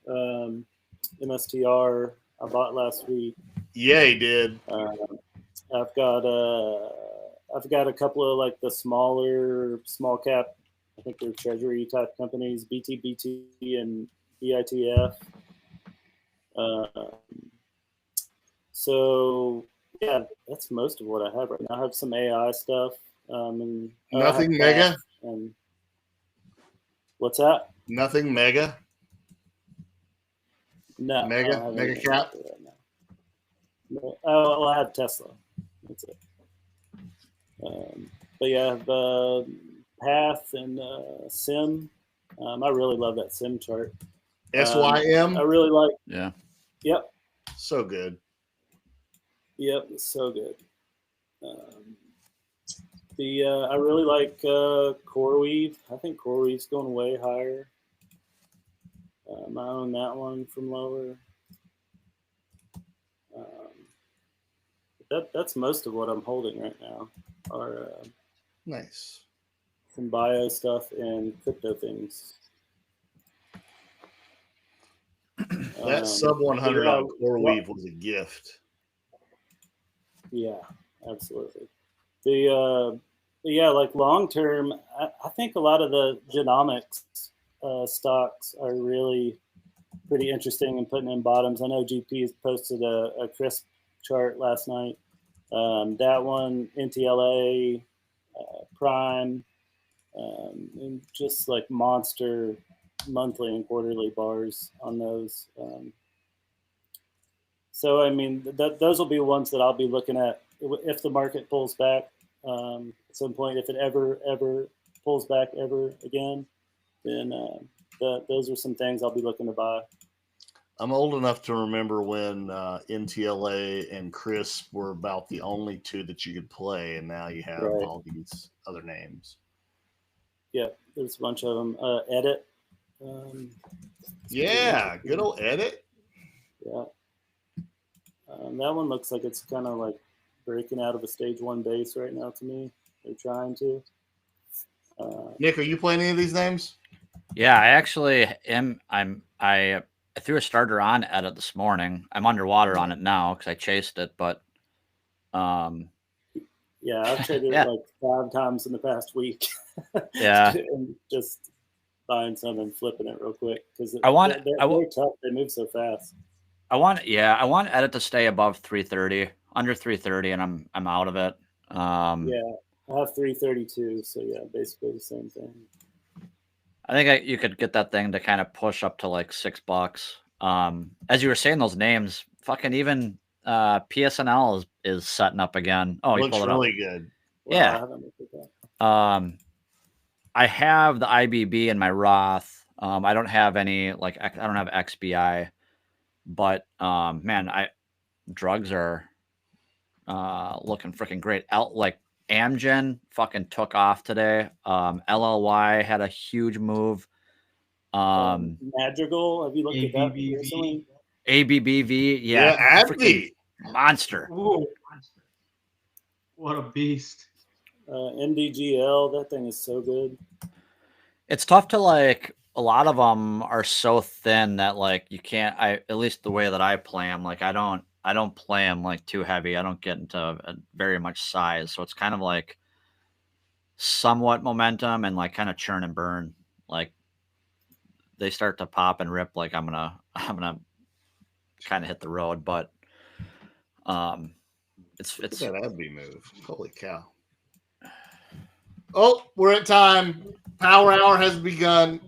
MSTR I bought last week. Yeah, he did. I've got a couple of like the small cap, I think they're treasury type companies, BTBT and BITF. So yeah, that's most of what I have right now. I have some AI stuff. And Nothing mega. And what's that? Nothing mega. No, mega cap. Right now. No, well, I have Tesla. That's it. But yeah, I have Path and Sim. I really love that Sim chart. SYM. I really like. Yeah. Yep. So good. Yep, it's so good. I really like CoreWeave. I think CoreWeave's going way higher. I own that one from lower. That's most of what I'm holding right now. Are Nice. some bio stuff and crypto things. That sub 100 on CoreWeave was a gift. Yeah, absolutely. Like long term, I think a lot of the genomics stocks are really pretty interesting and putting in bottoms. I know GP has posted a CRSP chart last night. That one, NTLA, Prime, and just like monster monthly and quarterly bars on those. So, I mean, those will be ones that I'll be looking at if the market pulls back at some point. If it ever pulls back ever again, then those are some things I'll be looking to buy. I'm old enough to remember when NTLA and CRSP were about the only two that you could play, and now you have all these other names. Yeah, there's a bunch of them. Edit. Yeah, good old Edit. Yeah. That one looks like it's kind of like breaking out of a stage 1 base right now to me. They're trying to. Nick, are you playing any of these names? Yeah, I actually am. I threw a starter on Edit this morning. I'm underwater on it now because I chased it, but yeah, I've traded it like 5 times in the past week. Yeah, and just buying some and flipping it real quick because they're tough. They move so fast. I want Edit to stay above 330, under 330, and I'm out of it. Yeah, I have 332, so yeah, basically the same thing. I think you could get that thing to kind of push up to like $6. As you were saying those names, fucking even PSNL is setting up again. Oh, looks you pulled it really up. good. Wow, Yeah. I haven't looked at that. I have the IBB in my Roth. I don't have any I don't have XBI, but man, drugs are looking freaking great. Amgen fucking took off today. LLY had a huge move. Madrigal, have you looked at that recently? ABBV, yeah, AbbVie, monster. Ooh, what a beast! MDGL, that thing is so good. It's tough to a lot of them are so thin that you can't. At least the way that I play them, I don't play them too heavy. I don't get into very much size, so it's kind of somewhat momentum and kind of churn and burn. They start to pop and rip. I'm gonna kind of hit the road, but it's that AbbVie move. Holy cow! Oh, we're at time. Power hour has begun.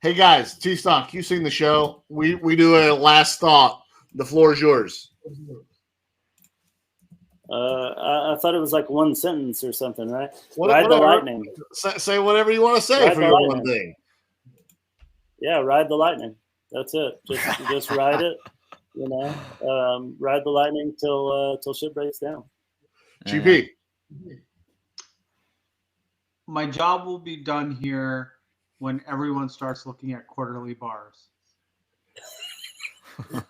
Hey guys, T-Stomp, you've seen the show. We do a last thought. The floor is yours. I thought it was one sentence or something, right? Ride the lightning. Say whatever you want to say for your one thing. Yeah, ride the lightning. That's it. Just ride it. Ride the lightning till shit breaks down. GP. My job will be done here when everyone starts looking at quarterly bars.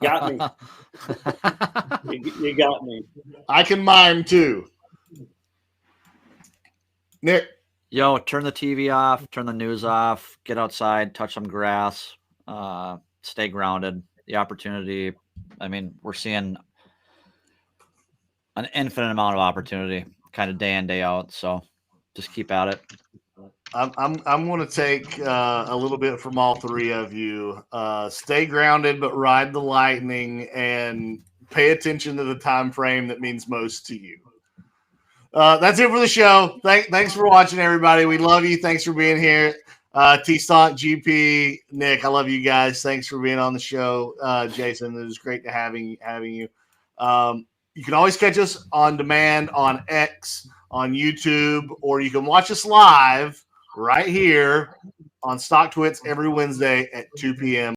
Got me. You got me. I can mime too. Nick. Yo, turn the TV off, turn the news off, get outside, touch some grass, stay grounded. The opportunity, I mean, we're seeing an infinite amount of opportunity kind of day in, day out. So just keep at it. I'm going to take a little bit from all three of you. Stay grounded, but ride the lightning, and pay attention to the time frame that means most to you. That's it for the show. Thanks for watching, everybody. We love you. Thanks for being here. T-Stomp, GP, Nick, I love you guys. Thanks for being on the show. Jason, it was great to having you. You can always catch us on demand on X, on YouTube, or you can watch us live right here on Stocktwits every Wednesday at 2 p.m.